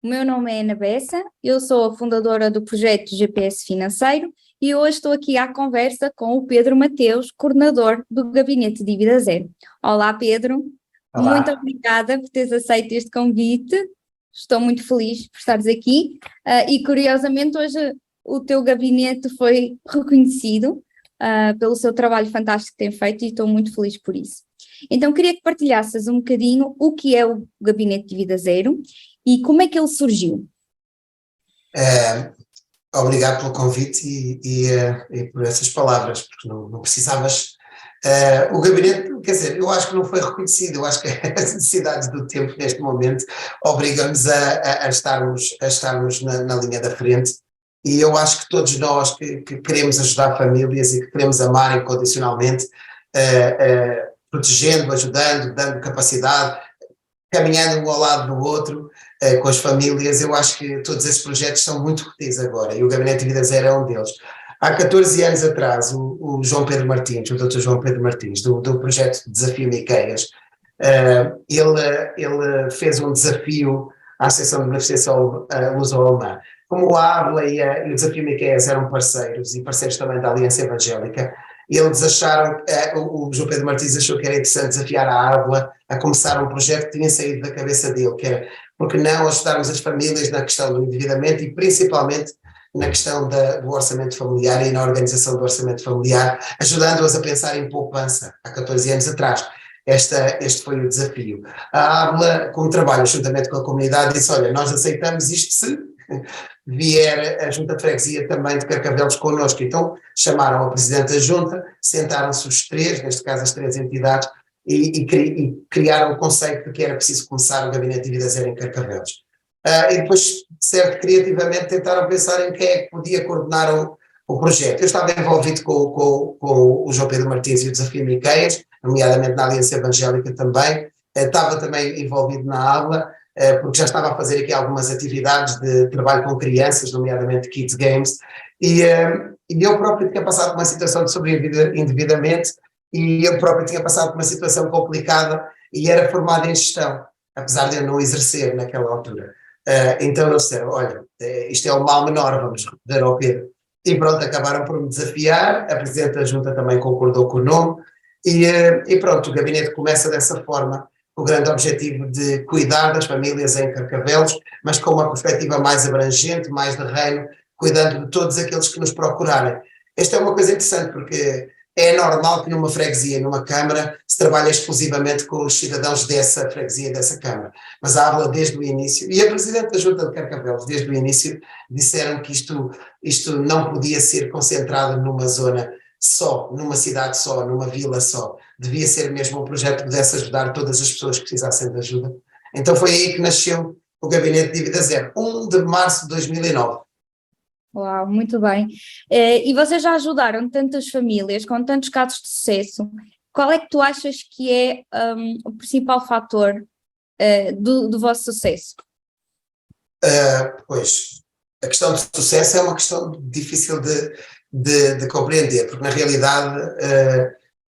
O meu nome é Ana Bessa, eu sou a fundadora do projeto GPS Financeiro e hoje estou aqui à conversa com o Pedro Mateus, coordenador do Gabinete de Dívida Zero. Olá, Pedro, muito Olá. obrigada por teres aceito este convite, estou muito feliz por estares aqui e curiosamente hoje o teu gabinete foi reconhecido pelo seu trabalho fantástico que tem feito e estou muito feliz por isso. Então queria que partilhasses um bocadinho o que é o Gabinete de Dívida Zero e como é que ele surgiu? Obrigado pelo convite e por essas palavras, porque não precisavas. O gabinete, quer dizer, eu acho que não foi reconhecido, eu acho que as necessidades do tempo neste momento obrigam-nos a estarmos na linha da frente, e eu acho que todos nós que queremos ajudar famílias e que queremos amar incondicionalmente, protegendo, ajudando, dando capacidade, caminhando um ao lado do outro, com as famílias, eu acho que todos esses projetos são muito úteis agora, e o Gabinete de Vida Zero é um deles. Há 14 anos atrás, o João Pedro Martins, o Dr. João Pedro Martins, do projeto Desafio Miqueias, ele fez um desafio à Associação de Beneficência Luso-Alemã. Como a ABLA e o Desafio Miqueias eram parceiros, e parceiros também da Aliança Evangélica, eles acharam, o João Pedro Martins achou que era interessante desafiar a ABLA a começar um projeto que tinha saído da cabeça dele, que era, porque não ajudarmos as famílias na questão do endividamento e principalmente na questão do orçamento familiar e na organização do orçamento familiar, ajudando-as a pensar em poupança, há 14 anos atrás. Este foi o desafio. A ABLA, como trabalha juntamente com a comunidade, disse, olha, nós aceitamos isto se vier a Junta de Freguesia também de Carcavelos connosco. Então chamaram a Presidente da Junta, sentaram-se os três, neste caso as três entidades, e criaram o conceito de que era preciso começar o Gabinete de Dívida Zero em Carcavelos. E depois, certo, criativamente tentaram pensar em quem é que podia coordenar o projeto. Eu estava envolvido com o João Pedro Martins e o Desafio Miqueias, nomeadamente na Aliança Evangélica também, estava também envolvido na ABLA, porque já estava a fazer aqui algumas atividades de trabalho com crianças, nomeadamente Kids Games, e eu próprio tinha passado por uma situação de sobreendividamento, e eu próprio tinha passado por uma situação complicada e era formado em gestão, apesar de eu não exercer naquela altura. Então eles disseram, olha, isto é o mal menor, vamos recorrer ao Pedro. E pronto, acabaram por me desafiar, a Presidente da Junta também concordou com o nome, e pronto, o gabinete começa dessa forma, com o grande objetivo de cuidar das famílias em Carcavelos, mas com uma perspectiva mais abrangente, mais de reino, cuidando de todos aqueles que nos procurarem. Esta é uma coisa interessante, porque é normal que numa freguesia, numa câmara, se trabalhe exclusivamente com os cidadãos dessa freguesia, dessa câmara. Mas a ABLA desde o início, e a Presidente da Junta de Carcavelos desde o início, disseram que isto não podia ser concentrado numa zona só, numa cidade só, numa vila só. Devia ser mesmo um projeto que pudesse ajudar todas as pessoas que precisassem de ajuda. Então foi aí que nasceu o Gabinete de Dívida Zero, 1 de março de 2009. Uau, muito bem. E vocês já ajudaram tantas famílias com tantos casos de sucesso. Qual é que tu achas que é o principal fator do vosso sucesso? Pois, a questão de sucesso é uma questão difícil de compreender, porque na realidade,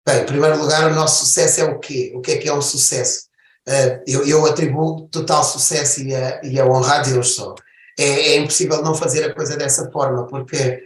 bem, em primeiro lugar, o nosso sucesso é o quê? O que é um sucesso? Eu atribuo total sucesso e a honra a Deus só. É impossível não fazer a coisa dessa forma, porque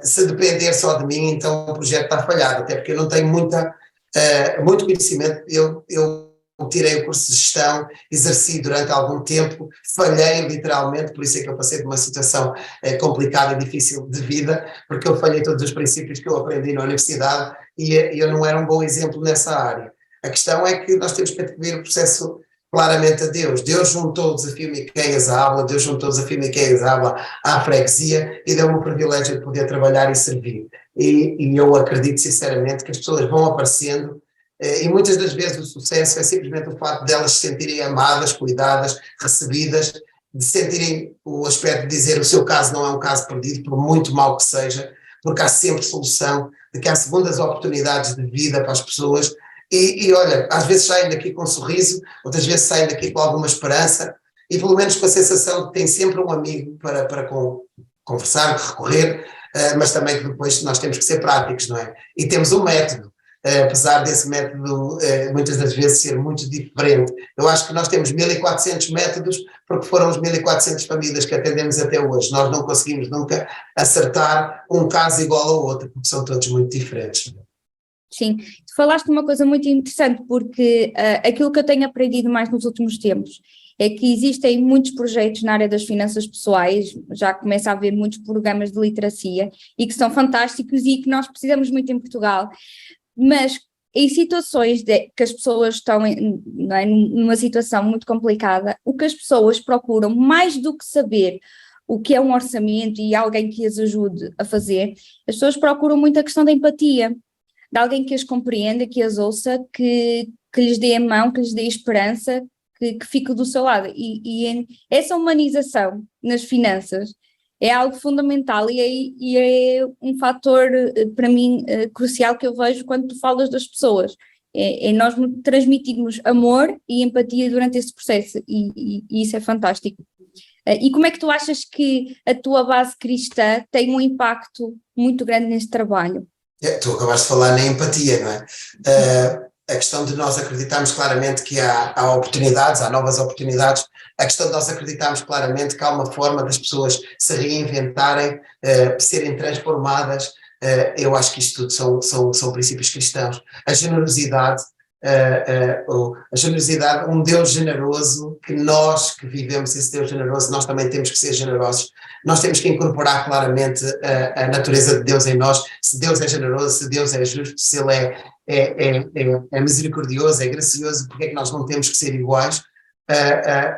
se depender só de mim, então o projeto está falhado, até porque eu não tenho muito conhecimento. Eu tirei o curso de gestão, exerci durante algum tempo, falhei literalmente, por isso é que eu passei por uma situação complicada e difícil de vida, porque eu falhei todos os princípios que eu aprendi na universidade e eu não era um bom exemplo nessa área. A questão é que nós temos que atribuir o processo claramente a Deus. Deus juntou o Desafio Miqueias à ABLA, Deus juntou o Desafio Miqueias à ABLA à freguesia e deu-me o privilégio de poder trabalhar e servir. E eu acredito sinceramente que as pessoas vão aparecendo e muitas das vezes o sucesso é simplesmente o facto de elas se sentirem amadas, cuidadas, recebidas, de sentirem o aspecto de dizer o seu caso não é um caso perdido, por muito mal que seja, porque há sempre solução, de que há segundas oportunidades de vida para as pessoas. E olha, às vezes saem daqui com um sorriso, outras vezes saem daqui com alguma esperança e pelo menos com a sensação de que tem sempre um amigo para conversar, recorrer, mas também que depois nós temos que ser práticos, não é? E temos um método. apesar desse método muitas das vezes ser muito diferente. Eu acho que nós temos 1400 métodos porque foram os 1400 famílias que atendemos até hoje. Nós não conseguimos nunca acertar um caso igual ao outro, porque são todos muito diferentes. Sim, tu falaste de uma coisa muito interessante, porque aquilo que eu tenho aprendido mais nos últimos tempos é que existem muitos projetos na área das finanças pessoais, já começa a haver muitos programas de literacia e que são fantásticos e que nós precisamos muito em Portugal, mas em situações que as pessoas estão não é, numa situação muito complicada, o que as pessoas procuram, mais do que saber o que é um orçamento e alguém que as ajude a fazer, as pessoas procuram muito a questão da empatia, de alguém que as compreenda, que as ouça, que lhes dê a mão, que lhes dê esperança, que fique do seu lado. E essa humanização nas finanças é algo fundamental e é um fator, para mim, crucial que eu vejo quando tu falas das pessoas. É nós transmitirmos amor e empatia durante esse processo e isso é fantástico. E como é que tu achas que a tua base cristã tem um impacto muito grande neste trabalho? Tu acabaste de falar na empatia, não é? A questão de nós acreditarmos claramente que há oportunidades, há novas oportunidades, a questão de nós acreditarmos claramente que há uma forma das pessoas se reinventarem, serem transformadas, eu acho que isto tudo são princípios cristãos. A generosidade, um Deus generoso, que nós que vivemos esse Deus generoso, nós também temos que ser generosos, nós temos que incorporar claramente a natureza de Deus em nós. Se Deus é generoso, se Deus é justo, se Ele é misericordioso, é gracioso, porque é que nós não temos que ser iguais?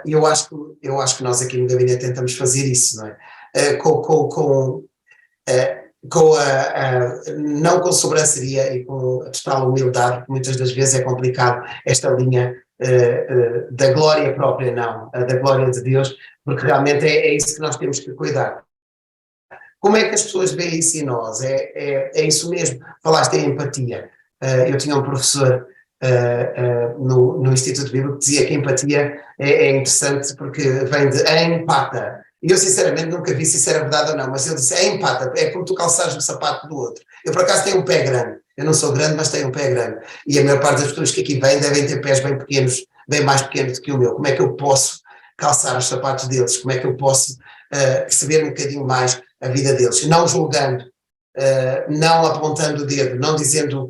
Eu acho que nós aqui no gabinete tentamos fazer isso, não é? Não com sobranceria e com a total humildade, porque muitas das vezes é complicado esta linha da glória própria, não, da glória de Deus, porque realmente é isso que nós temos que cuidar. Como é que as pessoas veem isso em nós? É isso mesmo, falaste em empatia. Eu tinha um professor no Instituto Bíblico que dizia que a empatia é interessante porque vem de empata. E eu sinceramente nunca vi se isso era verdade ou não, mas ele disse, empata, é como tu calçares o sapato do outro. Eu por acaso tenho um pé grande, eu não sou grande, mas tenho um pé grande. E a maior parte das pessoas que aqui vêm devem ter pés bem pequenos, bem mais pequenos do que o meu. Como é que eu posso calçar os sapatos deles? Como é que eu posso perceber um bocadinho mais a vida deles? Não julgando, não apontando o dedo, não dizendo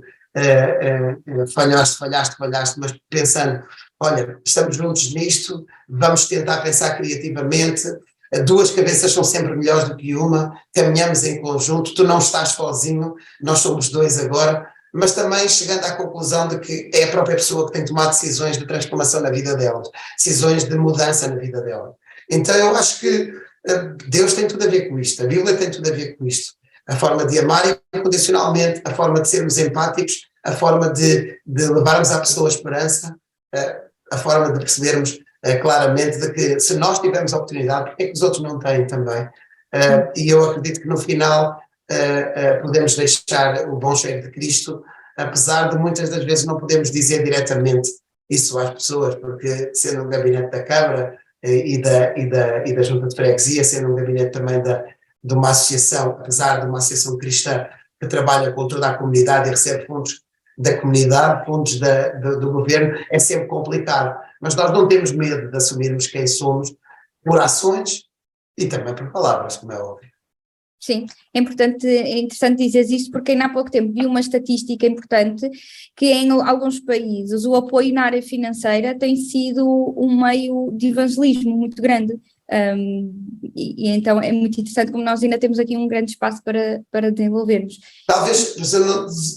falhaste, mas pensando, olha, estamos juntos nisto, vamos tentar pensar criativamente, duas cabeças são sempre melhores do que uma, caminhamos em conjunto, tu não estás sozinho, nós somos dois agora, mas também chegando à conclusão de que é a própria pessoa que tem tomado decisões de transformação na vida delas, decisões de mudança na vida delas. Então eu acho que Deus tem tudo a ver com isto, a Bíblia tem tudo a ver com isto. A forma de amar incondicionalmente, a forma de sermos empáticos, a forma de levarmos à pessoa esperança, a forma de percebermos claramente de que se nós tivermos a oportunidade, porque é que os outros não têm também? E eu acredito que no final podemos deixar o bom cheiro de Cristo, apesar de muitas das vezes não podemos dizer diretamente isso às pessoas, porque sendo um gabinete da Câmara e da Junta de Freguesia, sendo um gabinete também de uma associação, apesar de uma associação cristã que trabalha com toda a comunidade e recebe fundos da comunidade, fundos do governo, é sempre complicado. Mas nós não temos medo de assumirmos quem somos por ações e também por palavras, como é óbvio. Sim, é interessante dizer isto porque ainda há pouco tempo vi uma estatística importante que em alguns países o apoio na área financeira tem sido um meio de evangelismo muito grande. E então é muito interessante como nós ainda temos aqui um grande espaço para desenvolvermos. Talvez,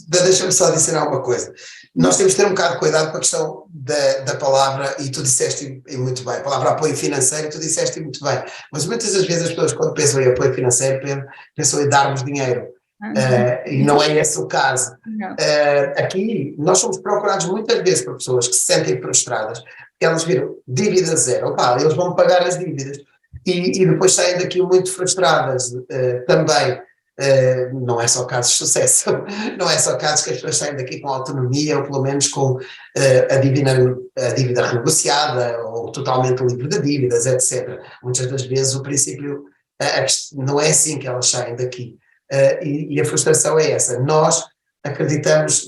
deixa-me só dizer alguma coisa. Nós temos que ter um bocado de cuidado com a questão da palavra, e tu disseste muito bem, a palavra apoio financeiro, tu disseste muito bem, mas muitas das vezes as pessoas quando pensam em apoio financeiro pensam em darmos dinheiro, e não é esse o caso. Aqui nós somos procurados muitas vezes por pessoas que se sentem frustradas, porque elas viram dívida zero, eles vão pagar as dívidas, e depois saem daqui muito frustradas também. Não é só casos de sucesso, não é só casos que as pessoas saem daqui com autonomia ou pelo menos com a dívida renegociada ou totalmente livre de dívidas, etc. Muitas das vezes o princípio não é assim que elas saem daqui, e a frustração é essa. Nós acreditamos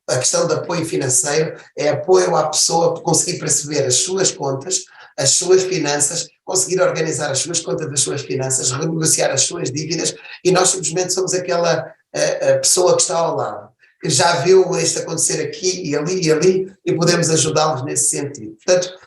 a questão de apoio financeiro é apoio à pessoa para conseguir perceber as suas contas, as suas finanças, conseguir organizar as suas contas, as suas finanças, renegociar as suas dívidas, e nós simplesmente somos aquela a pessoa que está ao lado, que já viu isto acontecer aqui e ali, e podemos ajudá-los nesse sentido. Portanto,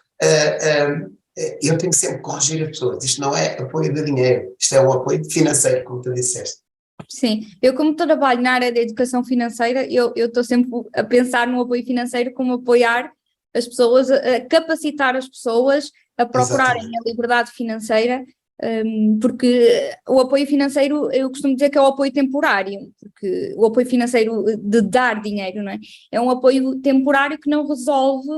eu tenho sempre que corrigir as pessoas. Isto não é apoio de dinheiro, isto é um apoio financeiro, como tu disseste. Sim, eu como trabalho na área da educação financeira, eu estou sempre a pensar no apoio financeiro como apoiar as pessoas, a capacitar as pessoas a procurarem a liberdade financeira, porque o apoio financeiro, eu costumo dizer que é o apoio temporário, porque o apoio financeiro de dar dinheiro, não é? É um apoio temporário que não resolve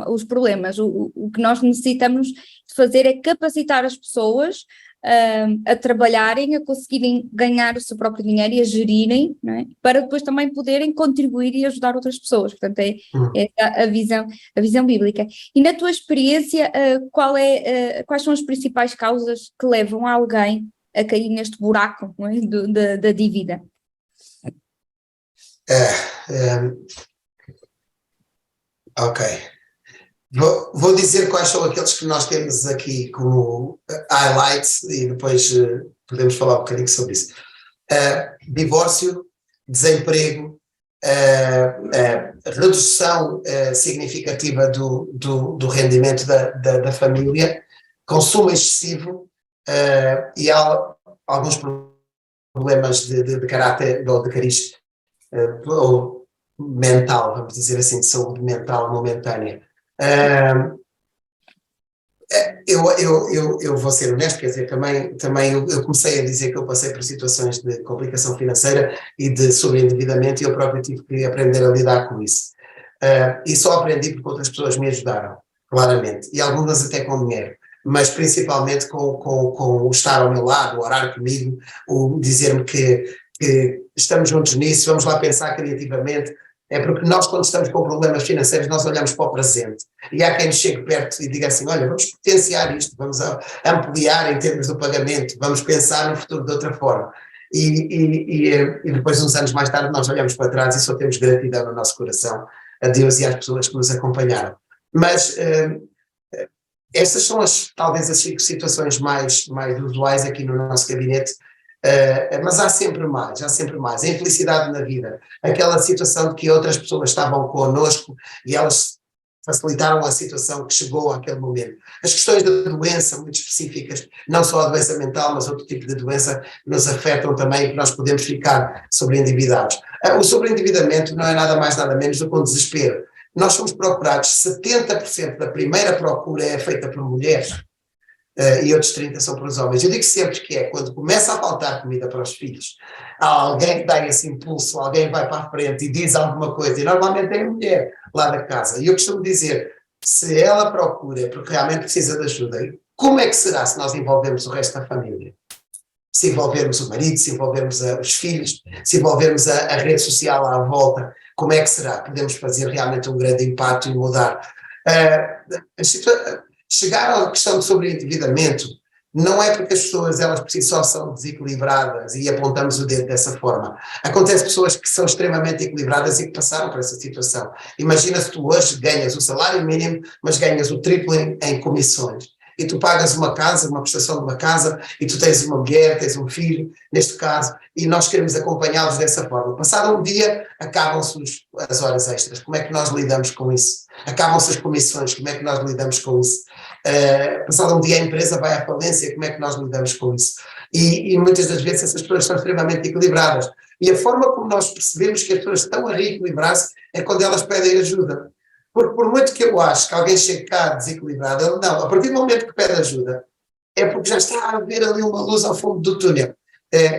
os problemas. O que nós necessitamos de fazer é capacitar as pessoas a trabalharem, a conseguirem ganhar o seu próprio dinheiro e a gerirem, não é? Para depois também poderem contribuir e ajudar outras pessoas. Portanto, é essa a visão bíblica. E na tua experiência, quais são as principais causas que levam alguém a cair neste buraco, não é? da dívida? Ok. Vou dizer quais são aqueles que nós temos aqui como highlights e depois podemos falar um bocadinho sobre isso. Divórcio, desemprego, redução significativa do rendimento da família, consumo excessivo e há alguns problemas de caráter ou de cariz ou mental, vamos dizer assim, de saúde mental momentânea. Eu vou ser honesto, quer dizer, também eu comecei a dizer que eu passei por situações de complicação financeira e de sobreendividamento, e eu próprio tive que aprender a lidar com isso. E só aprendi porque outras pessoas me ajudaram, claramente, e algumas até com dinheiro, mas principalmente com o estar ao meu lado, o orar comigo, o dizer-me que estamos juntos nisso, vamos lá pensar criativamente. É porque nós, quando estamos com problemas financeiros, nós olhamos para o presente. E há quem nos chegue perto e diga assim, olha, vamos potenciar isto, vamos ampliar em termos do pagamento, vamos pensar no futuro de outra forma. E depois, uns anos mais tarde, nós olhamos para trás e só temos gratidão no nosso coração a Deus e às pessoas que nos acompanharam. Mas estas são talvez as 5 situações mais usuais aqui no nosso gabinete. Mas há sempre mais. A infelicidade na vida, aquela situação de que outras pessoas estavam connosco e elas facilitaram a situação que chegou àquele momento. As questões da doença, muito específicas, não só a doença mental, mas outro tipo de doença que nos afetam também e que nós podemos ficar sobreendividados. O sobreendividamento não é nada mais, nada menos do que um desespero. Nós somos procurados, 70% da primeira procura é feita por mulheres. E outros 30% são para os homens. Eu digo sempre que quando começa a faltar comida para os filhos, há alguém que dá esse impulso, alguém vai para a frente e diz alguma coisa, e normalmente é a mulher lá da casa. E eu costumo dizer, se ela procura porque realmente precisa de ajuda, como é que será se nós envolvermos o resto da família? Se envolvermos o marido, se envolvermos os filhos, se envolvermos a rede social à volta, como é que será? Podemos fazer realmente um grande impacto e mudar. Chegar à questão de sobreendividamento não é porque as pessoas, elas por si só são desequilibradas e apontamos o dedo dessa forma. Acontece pessoas que são extremamente equilibradas e que passaram por essa situação. Imagina se tu hoje ganhas o salário mínimo, mas ganhas o triplo em comissões. E tu pagas uma casa, uma prestação de uma casa, e tu tens uma mulher, tens um filho, neste caso, e nós queremos acompanhá-los dessa forma. Passado um dia, acabam-se as horas extras. Como é que nós lidamos com isso? Acabam-se as comissões, como é que nós lidamos com isso? Passado um dia a empresa vai à falência, como é que nós lidamos com isso? E muitas das vezes essas pessoas são extremamente equilibradas. E a forma como nós percebemos que as pessoas estão a reequilibrar-se é quando elas pedem ajuda. Porque por muito que eu acho que alguém chegue cá desequilibrado, não, a partir do momento que pede ajuda, é porque já está a haver ali uma luz ao fundo do túnel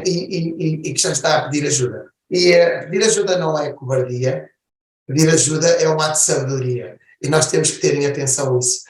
e que já está a pedir ajuda. E pedir ajuda não é cobardia, pedir ajuda é um ato de sabedoria. E nós temos que ter em atenção isso.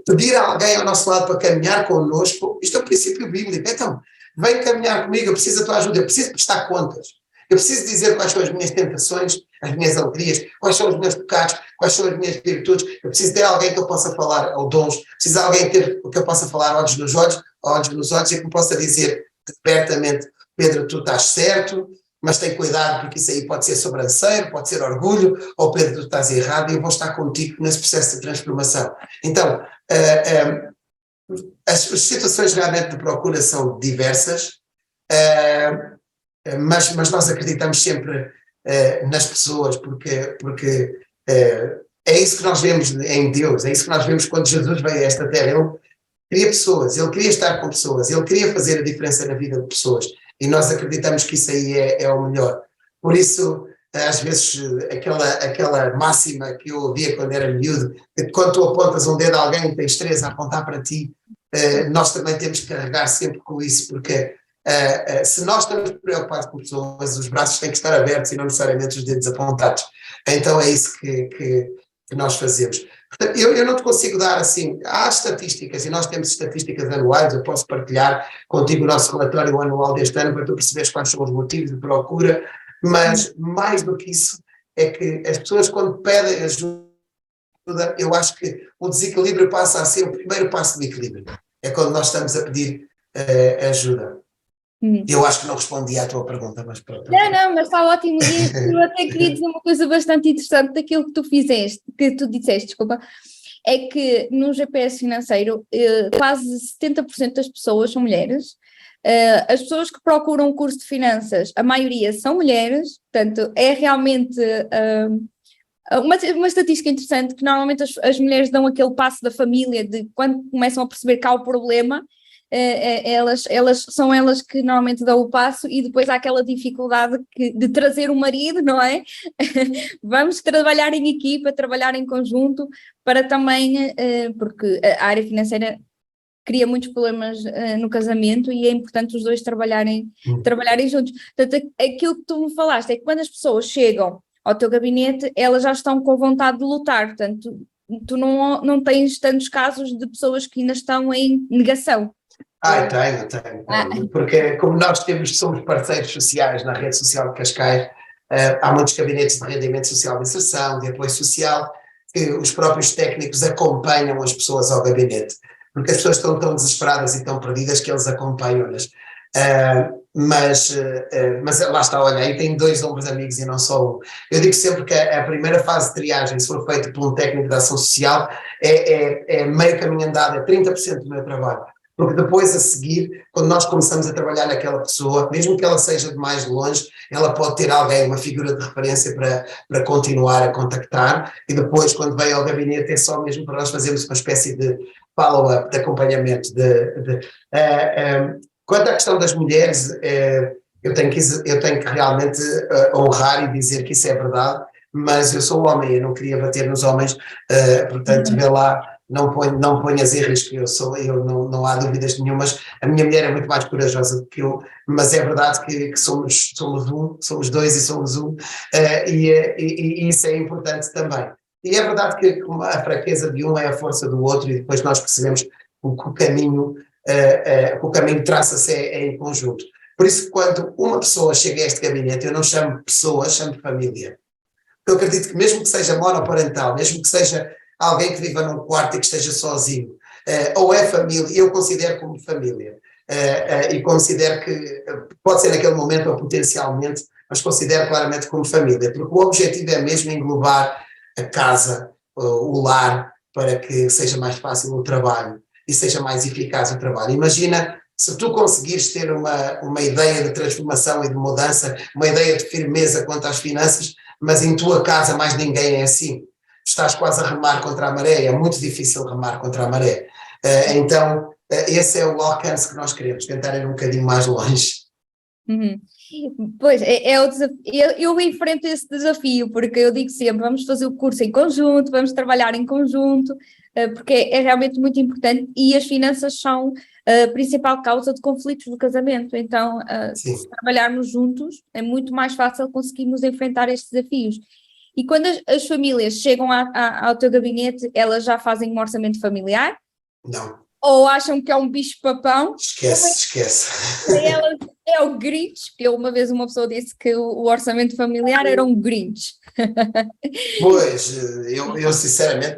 Pedir a alguém ao nosso lado para caminhar connosco, isto é um princípio bíblico. Então, vem caminhar comigo, eu preciso da tua ajuda, eu preciso prestar contas. Eu preciso dizer quais são as minhas tentações, as minhas alegrias, quais são os meus pecados, quais são as minhas virtudes. Eu preciso ter alguém que eu possa falar, ou dons, preciso de alguém que eu possa falar olhos nos olhos e que me possa dizer abertamente, Pedro, tu estás certo, mas tem cuidado porque isso aí pode ser sobranceiro, pode ser orgulho, ou Pedro, tu estás errado e eu vou estar contigo nesse processo de transformação. Então, as situações realmente de procura são diversas, mas nós acreditamos sempre nas pessoas, porque é isso que nós vemos em Deus, é isso que nós vemos quando Jesus veio a esta terra. Ele queria pessoas, ele queria estar com pessoas, ele queria fazer a diferença na vida de pessoas, e nós acreditamos que isso aí é o melhor. Por isso, às vezes, aquela máxima que eu ouvia quando era miúdo, que quando tu apontas um dedo a alguém, tens três a apontar para ti, nós também temos que carregar sempre com isso, porque se nós estamos preocupados com pessoas, os braços têm que estar abertos e não necessariamente os dedos apontados. Então é isso que nós fazemos. Portanto, eu não te consigo dar assim, há estatísticas e nós temos estatísticas anuais, eu posso partilhar contigo o nosso relatório anual deste ano para tu perceberes quais são os motivos de procura, mas mais do que isso é que as pessoas quando pedem ajuda, eu acho que o desequilíbrio passa a ser o primeiro passo do equilíbrio, é quando nós estamos a pedir ajuda. Eu acho que não respondi à tua pergunta, mas pronto. Não, mas está ótimo. E eu até queria dizer uma coisa bastante interessante daquilo que tu disseste, desculpa, é que no GPS financeiro quase 70% das pessoas são mulheres. As pessoas que procuram o curso de finanças, a maioria são mulheres, portanto é realmente uma estatística interessante que normalmente as mulheres dão aquele passo da família de quando começam a perceber que há o problema. São elas que normalmente dão o passo e depois há aquela dificuldade de trazer o marido, não é? Vamos trabalhar em equipa, trabalhar em conjunto para também, porque a área financeira cria muitos problemas no casamento e é importante os dois trabalharem juntos. Portanto, aquilo que tu me falaste é que quando as pessoas chegam ao teu gabinete, elas já estão com vontade de lutar, portanto, tu não tens tantos casos de pessoas que ainda estão em negação. Tenho. Porque como nós somos parceiros sociais na rede social de Cascais, há muitos gabinetes de rendimento social de inserção, de apoio social, que os próprios técnicos acompanham as pessoas ao gabinete, porque as pessoas estão tão desesperadas e tão perdidas que eles acompanham-nas. Mas lá está, olha, aí tem 2 ombros amigos e não só um. Eu digo sempre que a primeira fase de triagem, se for feita por um técnico de ação social, é meio caminho andado, é 30% do meu trabalho. Porque depois, a seguir, quando nós começamos a trabalhar naquela pessoa, mesmo que ela seja de mais longe, ela pode ter alguém, uma figura de referência para continuar a contactar, e depois, quando vem ao gabinete, é só mesmo para nós fazermos uma espécie de follow-up, de acompanhamento. Quanto à questão das mulheres, eu tenho que realmente honrar e dizer que isso é verdade, mas eu sou homem, eu não queria bater nos homens, portanto, vê lá. Não ponhas em risco, não há dúvidas nenhumas, a minha mulher é muito mais corajosa do que eu, mas é verdade que somos 2 e somos um, e isso é importante também. E é verdade que a fraqueza de um é a força do outro, e depois nós percebemos que o caminho traça-se em conjunto. Por isso, quando uma pessoa chega a este gabinete, eu não chamo pessoa, chamo família. Eu acredito que mesmo que seja monoparental, mesmo que seja alguém que viva num quarto e que esteja sozinho, ou é família, eu considero como família, e considero que pode ser naquele momento ou potencialmente, mas considero claramente como família, porque o objetivo é mesmo englobar a casa, o lar, para que seja mais fácil o trabalho e seja mais eficaz o trabalho. Imagina se tu conseguires ter uma ideia de transformação e de mudança, uma ideia de firmeza quanto às finanças, mas em tua casa mais ninguém é assim. Estás quase a remar contra a maré, é muito difícil remar contra a maré. Então, esse é o alcance que nós queremos, tentar ir um bocadinho mais longe. Pois, é o desafio. Eu enfrento esse desafio, porque eu digo sempre, vamos fazer o curso em conjunto, vamos trabalhar em conjunto, porque é realmente muito importante e as finanças são a principal causa de conflitos do casamento, então se trabalharmos juntos é muito mais fácil conseguirmos enfrentar estes desafios. E quando as famílias chegam ao teu gabinete, elas já fazem um orçamento familiar? Não. Ou acham que é um bicho-papão? Esquece. Para elas é o Grinch, porque uma vez uma pessoa disse que o orçamento familiar era um Grinch. Pois, eu sinceramente,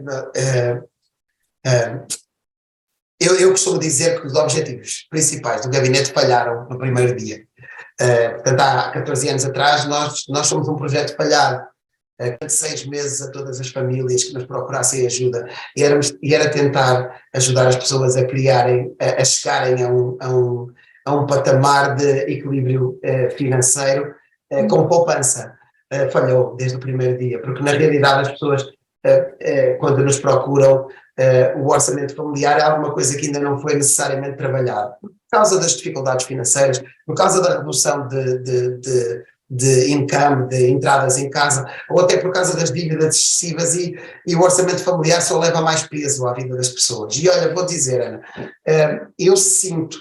eu costumo dizer que os objetivos principais do gabinete falharam no primeiro dia. Portanto, há 14 anos atrás, nós somos um projeto falhado. De 6 meses a todas as famílias que nos procurassem ajuda, e era tentar ajudar as pessoas a criarem, a chegarem a um patamar de equilíbrio financeiro com poupança. Falhou desde o primeiro dia, porque na realidade as pessoas, quando nos procuram, o orçamento familiar é alguma coisa que ainda não foi necessariamente trabalhado, por causa das dificuldades financeiras, por causa da redução de income, de entradas em casa, ou até por causa das dívidas excessivas, e o orçamento familiar só leva mais peso à vida das pessoas. E olha, vou dizer, Ana, eu sinto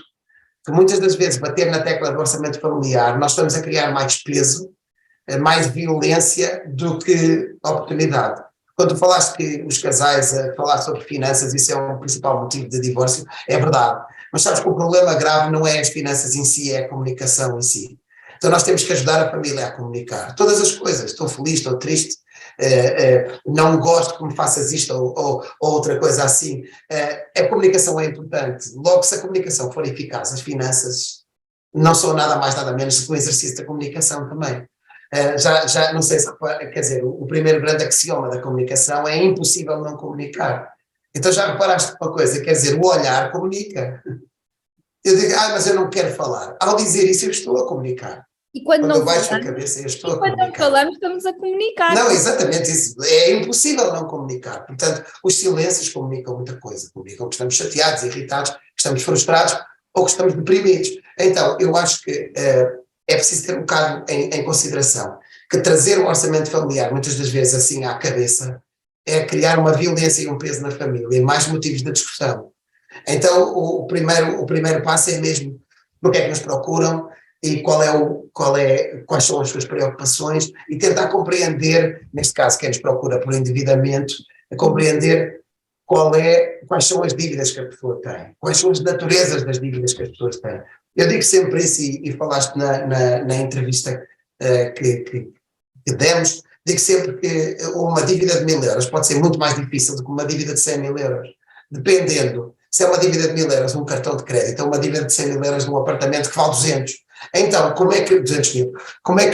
que muitas das vezes bater na tecla do orçamento familiar, nós estamos a criar mais peso, mais violência do que oportunidade. Quando falaste que os casais a falar sobre finanças, isso é um principal motivo de divórcio, é verdade. Mas sabes que o problema grave não é as finanças em si, é a comunicação em si. Então nós temos que ajudar a família a comunicar todas as coisas. Estou feliz, estou triste, não gosto que me faças isto ou outra coisa assim. A comunicação é importante. Logo, se a comunicação for eficaz, as finanças não são nada mais, nada menos do que um exercício da comunicação também. Já não sei se, quer dizer, o primeiro grande axioma da comunicação é impossível não comunicar. Então já reparaste uma coisa, quer dizer, o olhar comunica. Eu digo, mas eu não quero falar. Ao dizer isso, eu estou a comunicar. E quando eu baixo a cabeça, eu estou a comunicar. Quando não falamos, estamos a comunicar. Não, exatamente isso. É impossível não comunicar. Portanto, os silêncios comunicam muita coisa. Comunicam que estamos chateados, irritados, que estamos frustrados ou que estamos deprimidos. Então, eu acho que é preciso ter um bocado em consideração que trazer um orçamento familiar, muitas das vezes assim à cabeça, é criar uma violência e um peso na família e mais motivos de discussão. Então, o primeiro passo é mesmo do que é que nos procuram e quais são as suas preocupações, e tentar compreender, neste caso quem nos procura por endividamento, compreender quais são as dívidas que a pessoa tem, quais são as naturezas das dívidas que as pessoas têm. Eu digo sempre isso, e falaste na entrevista que demos, digo sempre que uma dívida de 1.000 euros pode ser muito mais difícil do que uma dívida de 100.000 euros, dependendo se é uma dívida de 1.000 euros num cartão de crédito ou uma dívida de 100.000 euros num apartamento que vale 200. Então, como é que 200.000? Como é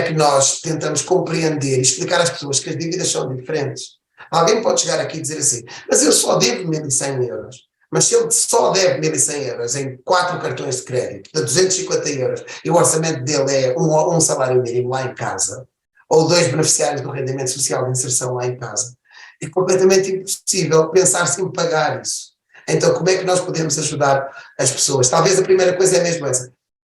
que nós tentamos compreender e explicar às pessoas que as dívidas são diferentes? Alguém pode chegar aqui e dizer assim, mas eu só devo 1.100 euros. Mas se ele só deve 1.100 euros em 4 cartões de crédito, de 250 euros, e o orçamento dele é um salário mínimo lá em casa, ou 2 beneficiários do rendimento social de inserção lá em casa, é completamente impossível pensar-se em pagar isso. Então, como é que nós podemos ajudar as pessoas? Talvez a primeira coisa é mesmo essa,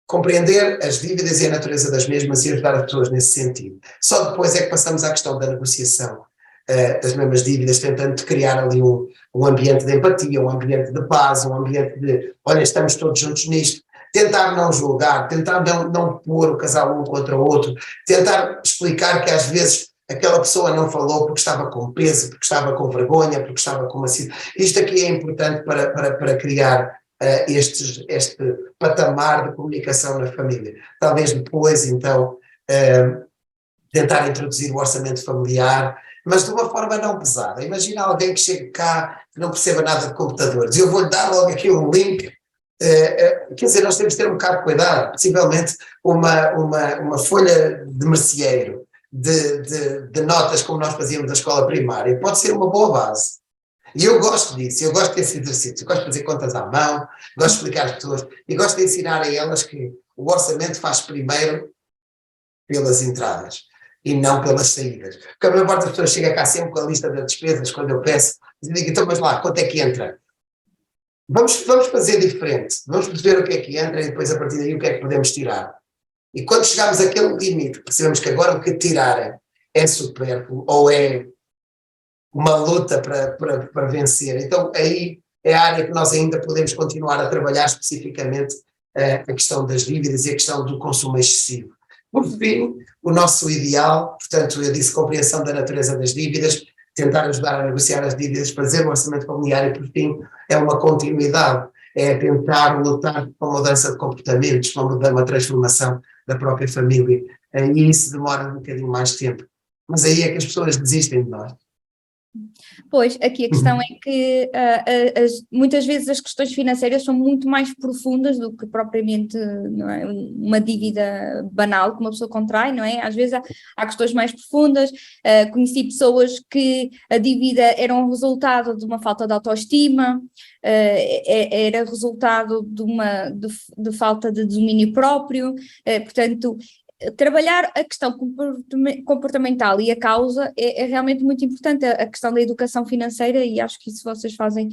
compreender as dívidas e a natureza das mesmas e ajudar as pessoas nesse sentido. Só depois é que passamos à questão da negociação das mesmas dívidas, tentando criar ali um ambiente de empatia, um ambiente de paz, um ambiente de, olha, estamos todos juntos nisto. Tentar não julgar, tentar não pôr o casal um contra o outro, tentar explicar que às vezes aquela pessoa não falou porque estava com peso, porque estava com vergonha, porque estava com uma... Isto aqui é importante para criar este patamar de comunicação na família. Talvez depois, então, tentar introduzir o orçamento familiar, mas de uma forma não pesada. Imagina alguém que chega cá que não perceba nada de computadores. Eu vou-lhe dar logo aqui um link. Quer dizer, nós temos que ter um bocado de cuidado. Possivelmente uma folha de merceeiro de notas, como nós fazíamos na escola primária, pode ser uma boa base. E eu gosto disso, eu gosto desse exercício, eu gosto de fazer contas à mão, gosto de explicar às pessoas e gosto de ensinar a elas que o orçamento faz primeiro pelas entradas e não pelas saídas. Porque a maior parte das pessoas chega cá sempre com a lista das despesas, quando eu peço, e digo, então, mas lá, quanto é que entra? Vamos fazer diferente, vamos perceber o que é que entra e depois a partir daí o que é que podemos tirar. E quando chegamos àquele limite, percebemos que agora o que tirarem é supérfluo ou é uma luta para vencer. Então aí é a área que nós ainda podemos continuar a trabalhar especificamente a questão das dívidas e a questão do consumo excessivo. Por fim, o nosso ideal, portanto, eu disse compreensão da natureza das dívidas, tentar ajudar a negociar as dívidas, fazer um orçamento familiar e, por fim, é uma continuidade, é tentar lutar com a mudança de comportamentos, com uma transformação da própria família. E isso demora um bocadinho mais tempo. Mas aí é que as pessoas desistem de nós. Pois, aqui a questão é que muitas vezes as questões financeiras são muito mais profundas do que propriamente, não é, uma dívida banal que uma pessoa contrai, não é? Às vezes há questões mais profundas. Conheci pessoas que a dívida era um resultado de uma falta de autoestima, era resultado de falta de domínio próprio, portanto, trabalhar a questão comportamental e a causa é realmente muito importante, a questão da educação financeira, e acho que isso vocês fazem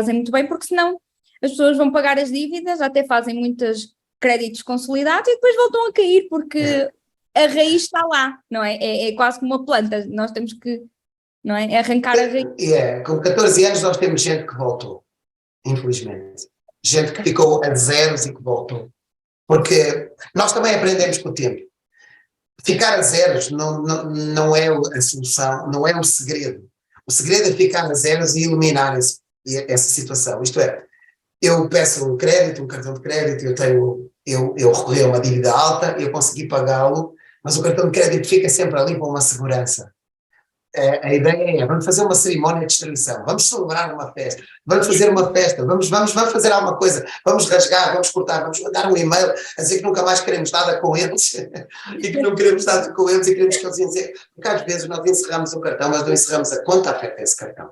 muito bem, porque senão as pessoas vão pagar as dívidas, até fazem muitos créditos consolidados e depois voltam a cair, porque a raiz está lá, não é? É quase como uma planta, nós temos que, não é? Arrancar a raiz. Com 14 anos nós temos gente que voltou, infelizmente. Gente que ficou a zeros e que voltou. Porque nós também aprendemos com o tempo. Ficar a zeros não é a solução, não é o segredo. O segredo é ficar a zeros e eliminar essa situação. Isto é, eu peço um crédito, um cartão de crédito, eu recorri a uma dívida alta, eu consegui pagá-lo, mas o cartão de crédito fica sempre ali para uma segurança. A ideia é, vamos fazer uma cerimónia de extradição, vamos celebrar uma festa, vamos fazer uma festa, vamos fazer alguma coisa, vamos rasgar, vamos cortar, vamos mandar um e-mail a dizer que nunca mais queremos nada com eles e que não queremos nada com eles e queremos que eles dizer, porque às vezes nós encerramos o cartão, mas não encerramos a conta afeta esse cartão.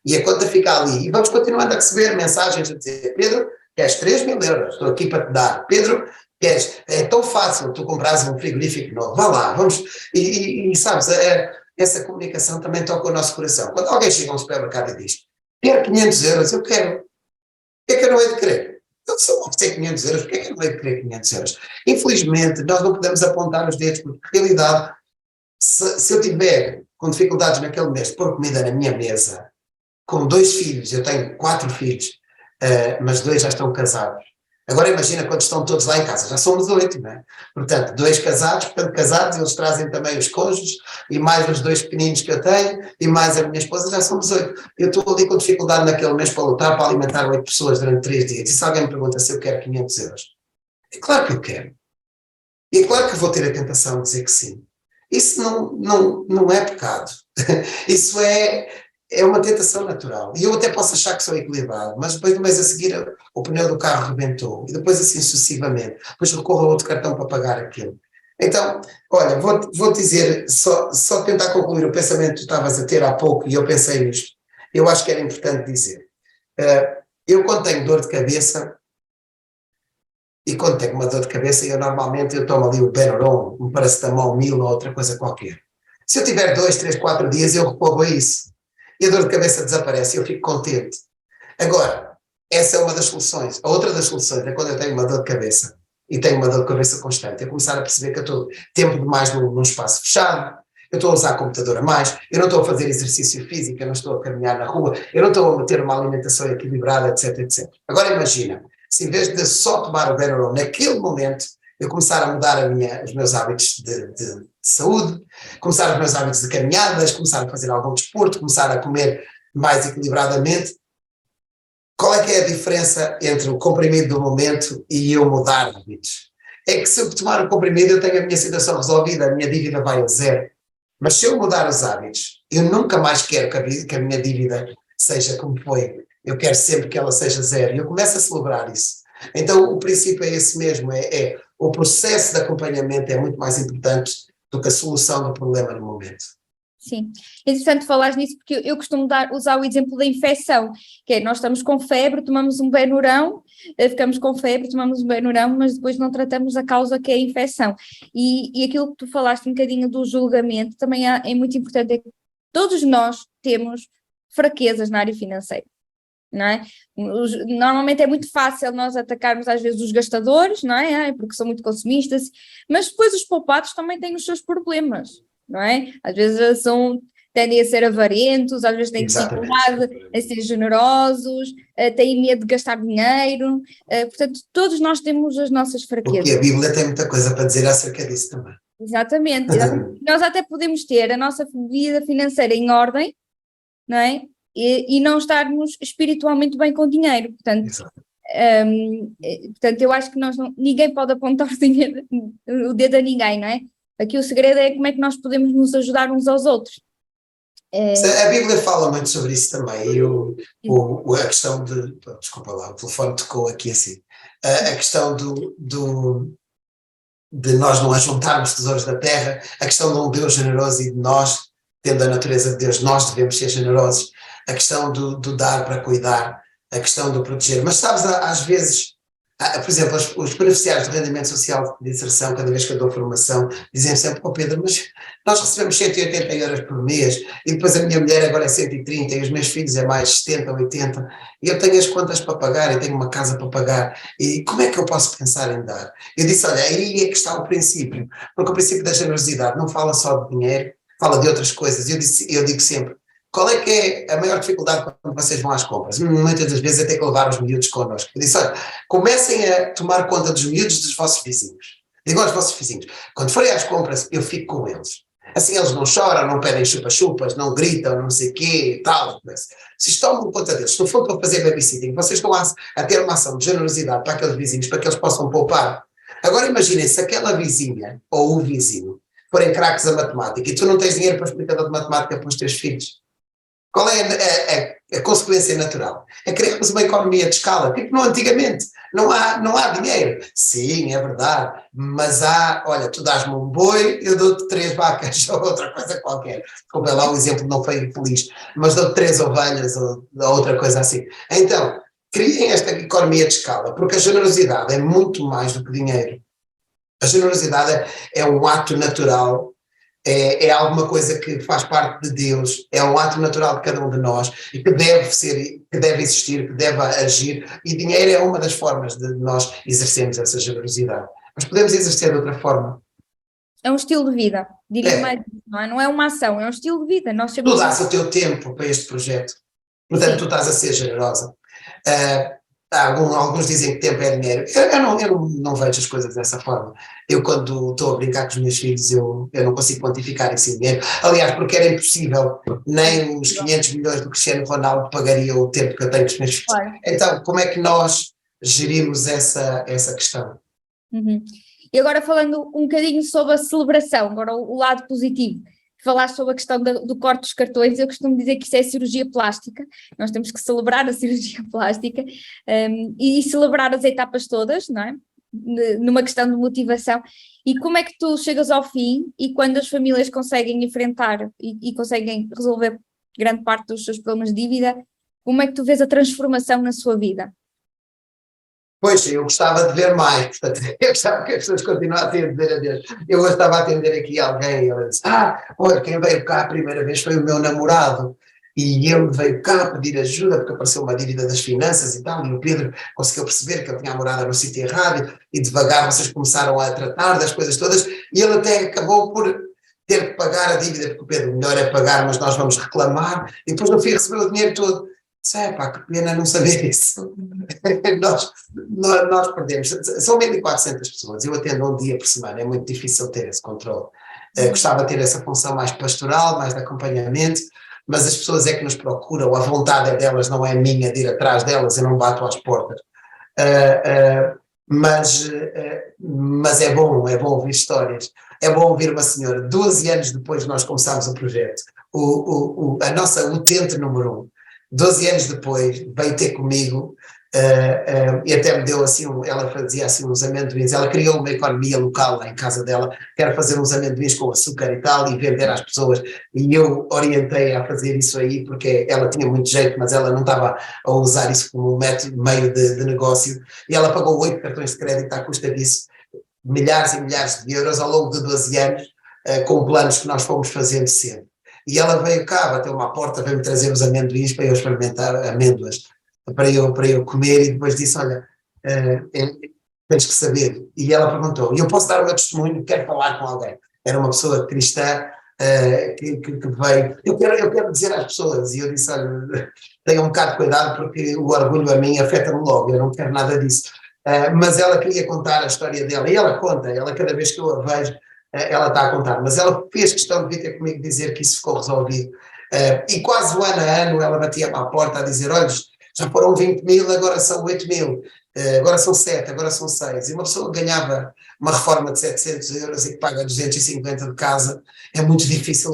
E a conta fica ali, e vamos continuando a receber mensagens a dizer, Pedro, queres 3.000 euros, estou aqui para te dar, Pedro, é tão fácil tu comprares um frigorífico novo, vá lá, vamos, e sabes, essa comunicação também toca o nosso coração. Quando alguém chega a um supermercado e diz, quero 500 euros, eu quero. O que é que eu não hei de querer? Eu só oferecer 500 euros, por que é que eu não hei de querer 500 euros? Infelizmente, nós não podemos apontar os dedos, porque, na realidade, se eu tiver com dificuldades naquele mês de pôr comida na minha mesa, com 2 filhos, eu tenho 4 filhos, mas 2 já estão casados. Agora imagina quando estão todos lá em casa, já somos 8, não é? Portanto, 2 casados, eles trazem também os cônjuges, e mais os 2 pequeninos que eu tenho, e mais a minha esposa, já somos 8. Eu estou ali com dificuldade naquele mês para lutar, para alimentar 8 pessoas durante 3 dias, e se alguém me pergunta se eu quero 500 euros, é claro que eu quero. E é claro que vou ter a tentação de dizer que sim. Isso não é pecado. Isso é uma tentação natural. E eu até posso achar que sou equilibrado, mas depois do mês a seguir o pneu do carro rebentou. E depois assim sucessivamente. Depois recorro a outro cartão para pagar aquilo. Então, olha, vou dizer, só tentar concluir o pensamento que tu estavas a ter há pouco, e eu pensei nisto. Eu acho que era importante dizer. Eu quando tenho dor de cabeça, e quando tenho uma dor de cabeça, eu normalmente tomo ali o Benuron, um paracetamol 1000 ou outra coisa qualquer. Se eu tiver 2, 3, 4 dias, eu recorro a isso. E a dor de cabeça desaparece e eu fico contente. Agora, essa é uma das soluções. A outra das soluções é quando eu tenho uma dor de cabeça, e tenho uma dor de cabeça constante, eu começar a perceber que eu estou tempo demais num espaço fechado, eu estou a usar a computadora mais, eu não estou a fazer exercício físico, eu não estou a caminhar na rua, eu não estou a ter uma alimentação equilibrada, etc, etc. Agora imagina, se em vez de só tomar o Benuron naquele momento, eu começar a mudar os meus hábitos de saúde, começar os meus hábitos de caminhadas, começar a fazer algum desporto, começar a comer mais equilibradamente. Qual é que é a diferença entre o comprimido do momento e eu mudar hábitos? É que se eu tomar o comprimido eu tenho a minha situação resolvida, a minha dívida vai a zero. Mas se eu mudar os hábitos, eu nunca mais quero que a minha dívida seja como foi. Eu quero sempre que ela seja zero. E eu começo a celebrar isso. Então o princípio é esse mesmo, o processo de acompanhamento é muito mais importante do que a solução do problema no momento. Sim, é interessante falares nisso, porque eu costumo usar o exemplo da infecção, que é, nós estamos com febre, tomamos um Benuron, ficamos com febre, tomamos um Benuron, mas depois não tratamos a causa, que é a infecção. E aquilo que tu falaste um bocadinho do julgamento, também é muito importante, é que todos nós temos fraquezas na área financeira. Não é? Normalmente é muito fácil nós atacarmos às vezes os gastadores, não é? Porque são muito consumistas, mas depois os poupados também têm os seus problemas, não é? Às vezes tendem a ser avarentos, às vezes têm dificuldade em ser generosos, têm medo de gastar dinheiro, portanto todos nós temos as nossas fraquezas. Porque a Bíblia tem muita coisa para dizer acerca disso também. Exatamente. Nós até podemos ter a nossa vida financeira em ordem, não é? E não estarmos espiritualmente bem com dinheiro, portanto, portanto eu acho que ninguém pode apontar o dedo a ninguém, não é? Aqui o segredo é como é que nós podemos nos ajudar uns aos outros, A Bíblia fala muito sobre isso também, e a questão de, desculpa lá, o telefone tocou aqui assim, a questão de nós não ajuntarmos tesouros da terra, a questão de um Deus generoso e de nós, tendo a natureza de Deus, nós devemos ser generosos, a questão do dar para cuidar, a questão do proteger. Mas sabes, às vezes, por exemplo, os beneficiários do rendimento social de inserção, cada vez que eu dou formação, dizem sempre, Pedro, mas nós recebemos 180 euros por mês, e depois a minha mulher agora é 130, e os meus filhos é mais 70, 80, e eu tenho as contas para pagar, e tenho uma casa para pagar, e como é que eu posso pensar em dar? Eu disse, olha, aí é que está o princípio, porque o princípio da generosidade não fala só de dinheiro, fala de outras coisas. Eu digo sempre, qual é que é a maior dificuldade quando vocês vão às compras? Muitas das vezes é ter que levar os miúdos connosco. Eu disse, olha, comecem a tomar conta dos miúdos dos vossos vizinhos. Digo aos vossos vizinhos, quando forem às compras, eu fico com eles. Assim eles não choram, não pedem chupa-chupas, não gritam, não sei o quê, tal. Se tomam conta deles, se não for para fazer babysitting, vocês estão a ter uma ação de generosidade para aqueles vizinhos, para que eles possam poupar. Agora imaginem se aquela vizinha ou o vizinho forem craques a matemática e tu não tens dinheiro para explicar de matemática para os teus filhos. Qual é a consequência natural? É criarmos uma economia de escala, tipo no antigamente. Não há dinheiro. Sim, é verdade. Mas olha, tu dás-me um boi, eu dou-te 3 vacas ou outra coisa qualquer. Desculpa lá, o exemplo não foi feliz. Mas dou-te 3 ovelhas ou outra coisa assim. Então, criem esta economia de escala, porque a generosidade é muito mais do que dinheiro. A generosidade é um ato natural. É alguma coisa que faz parte de Deus, é um ato natural de cada um de nós e que deve ser, que deve existir, que deve agir, e dinheiro é uma das formas de nós exercermos essa generosidade. Mas podemos exercer de outra forma. É um estilo de vida, diria mais, não é uma ação, é um estilo de vida. Nós Tu dás o teu tempo para este projeto, portanto Sim. Tu estás a ser generosa. Alguns dizem que tempo é dinheiro. Eu não vejo as coisas dessa forma. Eu, quando estou a brincar com os meus filhos, eu não consigo quantificar esse dinheiro. Aliás, porque era impossível, nem os 500 milhões do Cristiano Ronaldo pagariam o tempo que eu tenho com os meus filhos. Claro. Então, como é que nós gerimos essa questão? Uhum. E agora falando um bocadinho sobre a celebração, agora o lado positivo. Falar sobre a questão do corte dos cartões, eu costumo dizer que isso é cirurgia plástica, nós temos que celebrar a cirurgia plástica e celebrar as etapas todas, não é? Numa questão de motivação. E como é que tu chegas ao fim e quando as famílias conseguem enfrentar e conseguem resolver grande parte dos seus problemas de dívida, como é que tu vês a transformação na sua vida? Pois, eu gostava de ver mais, portanto, eu gostava que as pessoas continuassem a dizer adeus. Eu hoje estava a atender aqui alguém e ela disse, olha, quem veio cá a primeira vez foi o meu namorado, e ele veio cá pedir ajuda porque apareceu uma dívida das finanças e tal, e o Pedro conseguiu perceber que ele tinha a morada no sítio errado, e devagar vocês começaram a tratar das coisas todas, e ele até acabou por ter que pagar a dívida, porque o Pedro, melhor é pagar, mas nós vamos reclamar, e depois no fim recebeu o dinheiro todo. Que pena não saber isso. nós perdemos. São 1.400 pessoas, eu atendo um dia por semana, é muito difícil ter esse controle. Gostava de ter essa função mais pastoral, mais de acompanhamento, mas as pessoas é que nos procuram, a vontade é delas, não é minha de ir atrás delas, eu não bato às portas. Mas é bom ouvir histórias. É bom ouvir uma senhora, 12 anos depois de nós começarmos o projeto, a nossa utente número 1, 12 anos depois, veio ter comigo e até me deu assim, ela fazia assim uns amendoins, ela criou uma economia local lá em casa dela, que era fazer uns amendoins com açúcar e tal, e vender às pessoas, e eu orientei a fazer isso aí, porque ela tinha muito jeito, mas ela não estava a usar isso como um meio de negócio, e ela pagou 8 cartões de crédito à custa disso, milhares e milhares de euros ao longo de 12 anos, com planos que nós fomos fazendo sempre. E ela veio cá, bateu uma porta, veio-me trazer os amendoins para eu experimentar amêndoas, para eu comer, e depois disse, olha, tens que saber. E ela perguntou, e eu posso dar o meu testemunho, quero falar com alguém. Era uma pessoa cristã que veio, eu quero dizer às pessoas, e eu disse, olha, tenham um bocado de cuidado porque o orgulho a mim afeta-me logo, eu não quero nada disso. Mas ela queria contar a história dela, e ela conta, cada vez que eu a vejo, ela está a contar, mas ela fez questão de vir ter comigo dizer que isso ficou resolvido. E quase ano a ano ela batia-me à porta a dizer, olha, já foram 20 mil, agora são 8 mil. agora são 7, agora são 6, e uma pessoa ganhava uma reforma de 700 euros e que paga 250 de casa, é muito difícil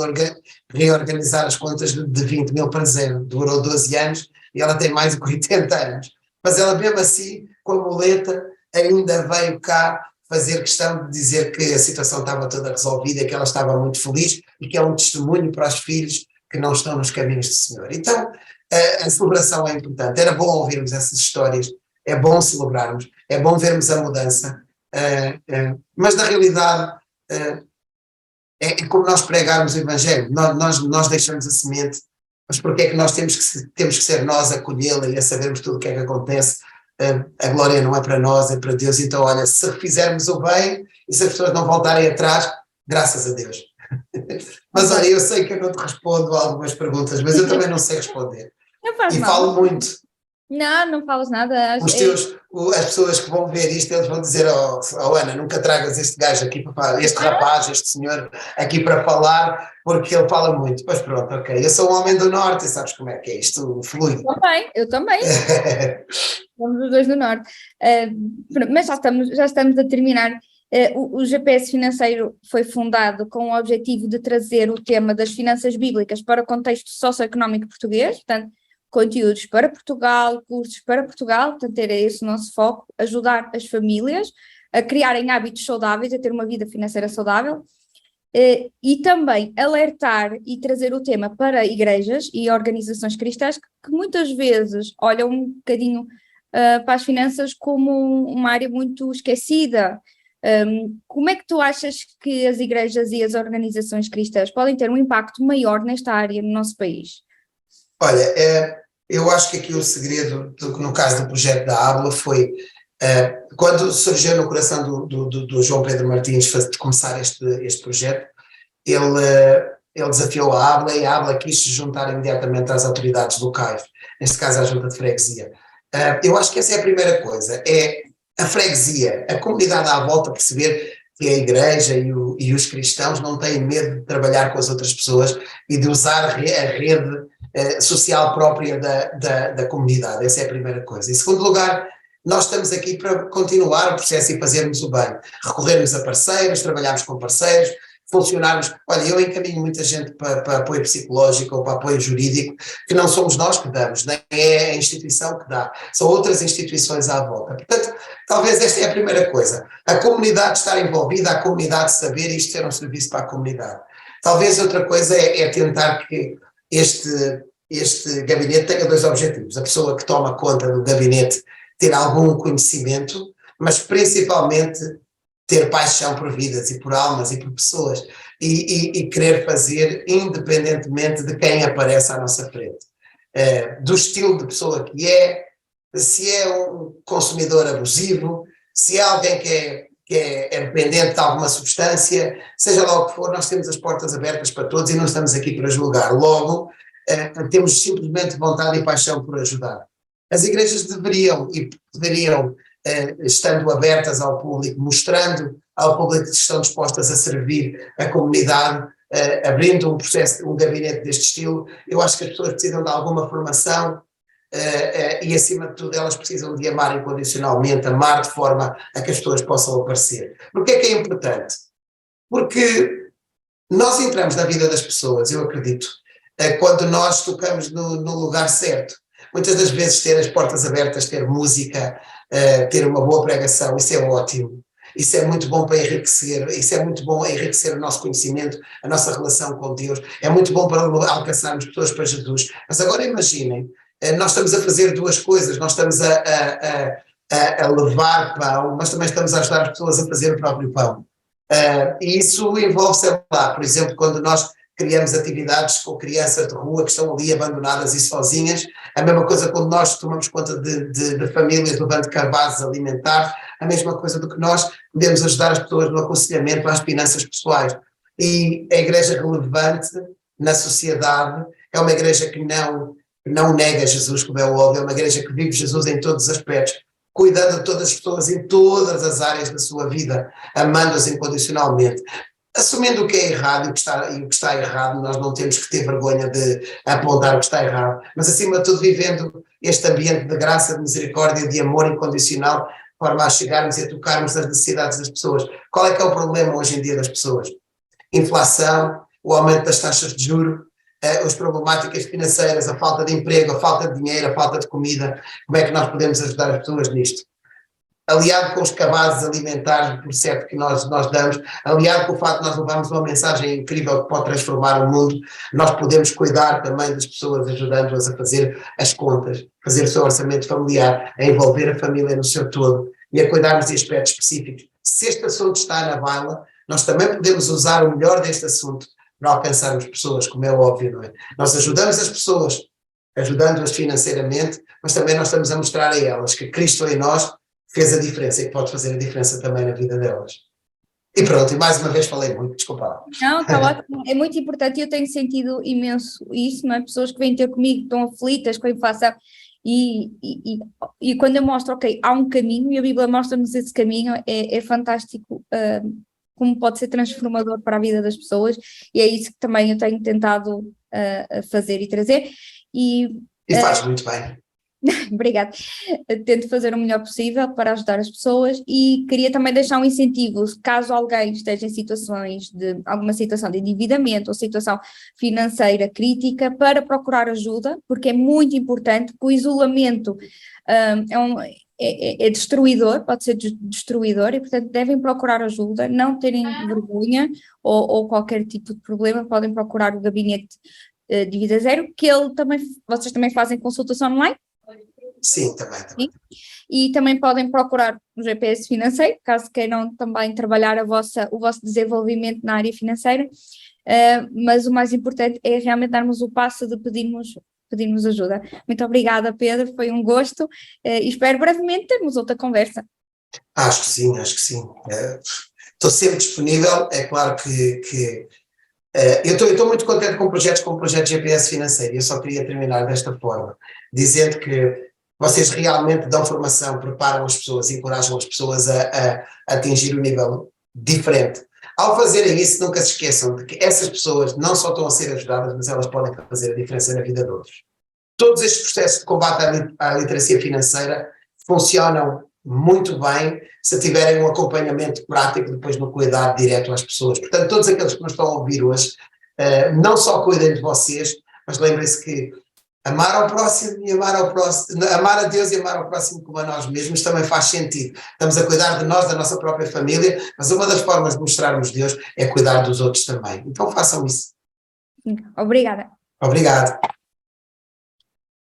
reorganizar as contas de 20 mil para zero. Durou 12 anos e ela tem mais de 80 anos. Mas ela mesmo assim, com a muleta, ainda veio cá fazer questão de dizer que a situação estava toda resolvida, que ela estava muito feliz e que é um testemunho para os filhos que não estão nos caminhos do Senhor. Então, a celebração é importante. Era bom ouvirmos essas histórias, é bom celebrarmos, é bom vermos a mudança, mas na realidade é como nós pregarmos o Evangelho, nós deixamos a semente, mas porque é que nós temos que ser nós a colhê-la e a sabermos tudo o que é que acontece? A glória não é para nós, é para Deus. Então olha, se fizermos o bem e se as pessoas não voltarem atrás, graças a Deus. Mas olha, eu sei que eu não te respondo a algumas perguntas, mas eu também não sei responder. Não faz E mal. falo muito. Não falas nada. As pessoas que vão ver isto, eles vão dizer, Ana, nunca tragas este gajo aqui, este rapaz, este senhor aqui para falar, porque ele fala muito. Pois pronto, ok, eu sou um homem do Norte e sabes como é que é, isto flui. Eu também. Somos os dois do Norte. Mas já estamos a terminar. O GPS Financeiro foi fundado com o objetivo de trazer o tema das finanças bíblicas para o contexto socioeconómico português, portanto, conteúdos para Portugal, cursos para Portugal, portanto, era esse o nosso foco, ajudar as famílias a criarem hábitos saudáveis, a ter uma vida financeira saudável, e também alertar e trazer o tema para igrejas e organizações cristãs que muitas vezes olham um bocadinho para as finanças como uma área muito esquecida. Como é que tu achas que as igrejas e as organizações cristãs podem ter um impacto maior nesta área no nosso país? Olha, eu acho que aqui o segredo, no caso do projeto da Ábula, foi quando surgiu no coração do João Pedro Martins de começar este projeto, ele desafiou a Ábula e a Ábula quis se juntar imediatamente às autoridades locais, neste caso à Junta de Freguesia. Eu acho que essa é a primeira coisa, é a freguesia, a comunidade à volta perceber que a igreja e os cristãos não têm medo de trabalhar com as outras pessoas e de usar a rede social própria da comunidade. Essa é a primeira coisa. Em segundo lugar, nós estamos aqui para continuar o processo e fazermos o bem, recorrermos a parceiros, trabalharmos com parceiros, funcionarmos. Olha, eu encaminho muita gente para apoio psicológico ou para apoio jurídico, que não somos nós que damos, nem é a instituição que dá, são outras instituições à volta. Portanto, talvez esta é a primeira coisa, a comunidade estar envolvida, a comunidade saber isto ser um serviço para a comunidade. Talvez outra coisa é tentar que este gabinete tenha dois objetivos, a pessoa que toma conta do gabinete ter algum conhecimento, mas principalmente ter paixão por vidas e por almas e por pessoas e querer fazer independentemente de quem aparece à nossa frente. Do estilo de pessoa que é, se é um consumidor abusivo, se é alguém que é dependente de alguma substância, seja lá o que for, nós temos as portas abertas para todos e não estamos aqui para julgar. Logo, temos simplesmente vontade e paixão por ajudar. As igrejas deveriam e poderiam, estando abertas ao público, mostrando ao público que estão dispostas a servir a comunidade, abrindo um gabinete deste estilo. Eu acho que as pessoas precisam de alguma formação e, acima de tudo, elas precisam de amar incondicionalmente, amar de forma a que as pessoas possam aparecer. Porquê é que é importante? Porque nós entramos na vida das pessoas, eu acredito, quando nós tocamos no lugar certo. Muitas das vezes ter as portas abertas, ter música, ter uma boa pregação, isso é ótimo. Isso é muito bom para enriquecer, isso é muito bom a enriquecer o nosso conhecimento, a nossa relação com Deus, é muito bom para alcançarmos pessoas para Jesus. Mas agora imaginem, nós estamos a fazer duas coisas, nós estamos a levar pão, mas também estamos a ajudar as pessoas a fazer o próprio pão. E isso envolve, sei lá, por exemplo, quando nós criamos atividades com crianças de rua que estão ali abandonadas e sozinhas, a mesma coisa quando nós tomamos conta de famílias levando cabazes alimentares, a mesma coisa do que nós podemos ajudar as pessoas no aconselhamento às finanças pessoais. E a igreja relevante na sociedade é uma igreja que não nega Jesus, como é óbvio, é uma igreja que vive Jesus em todos os aspectos, cuidando de todas as pessoas em todas as áreas da sua vida, amando-as incondicionalmente. assumindo o que é errado e o que está errado, nós não temos que ter vergonha de apontar o que está errado, mas acima de tudo vivendo este ambiente de graça, de misericórdia, de amor incondicional, de forma a chegarmos e a tocarmos as necessidades das pessoas. Qual é que é o problema hoje em dia das pessoas? Inflação, o aumento das taxas de juros, as problemáticas financeiras, a falta de emprego, a falta de dinheiro, a falta de comida. Como é que nós podemos ajudar as pessoas nisto? Aliado com os cabazes alimentares, por certo, que nós damos, aliado com o facto de nós levarmos uma mensagem incrível que pode transformar o mundo, nós podemos cuidar também das pessoas, ajudando-as a fazer as contas, fazer o seu orçamento familiar, a envolver a família no seu todo e a cuidarmos de aspectos específicos. Se este assunto está na baila, nós também podemos usar o melhor deste assunto para alcançarmos pessoas, como é óbvio, não é? Nós ajudamos as pessoas, ajudando-as financeiramente, mas também nós estamos a mostrar a elas que Cristo em nós fez a diferença e que pode fazer a diferença também na vida delas. E pronto, e mais uma vez falei muito, desculpa lá. Não, está ótimo, é muito importante e eu tenho sentido imenso isso, não é? Pessoas que vêm ter comigo, estão aflitas com a inflação e quando eu mostro, ok, há um caminho e a Bíblia mostra-nos esse caminho, é fantástico como pode ser transformador para a vida das pessoas e é isso que também eu tenho tentado fazer e trazer. E faz muito bem. Obrigada. Tento fazer o melhor possível para ajudar as pessoas e queria também deixar um incentivo, caso alguém esteja em alguma situação de endividamento ou situação financeira crítica, para procurar ajuda, porque é muito importante que o isolamento é destruidor, pode ser destruidor e, portanto, devem procurar ajuda, não terem vergonha ou qualquer tipo de problema, podem procurar o gabinete de Vida Zero, que vocês também fazem consultação online? Sim, também. Sim. E também podem procurar o GPS financeiro, caso queiram também trabalhar o vosso desenvolvimento na área financeira, mas o mais importante é realmente darmos o passo de pedirmos ajuda. Muito obrigada, Pedro, foi um gosto e espero brevemente termos outra conversa. Acho que sim. Estou sempre disponível, é claro que eu estou muito contente com projetos como o projeto GPS financeiro e eu só queria terminar desta forma, dizendo que vocês realmente dão formação, preparam as pessoas, encorajam as pessoas a atingir um nível diferente. Ao fazerem isso, nunca se esqueçam de que essas pessoas não só estão a ser ajudadas, mas elas podem fazer a diferença na vida de outros. Todos estes processos de combate à literacia financeira funcionam muito bem se tiverem um acompanhamento prático depois no cuidado direto às pessoas. Portanto, todos aqueles que nos estão a ouvir hoje, não só cuidem de vocês, mas lembrem-se que amar ao próximo e amar a Deus e amar ao próximo como a nós mesmos também faz sentido. Estamos a cuidar de nós, da nossa própria família, mas uma das formas de mostrarmos Deus é cuidar dos outros também. Então façam isso. Obrigada. Obrigado.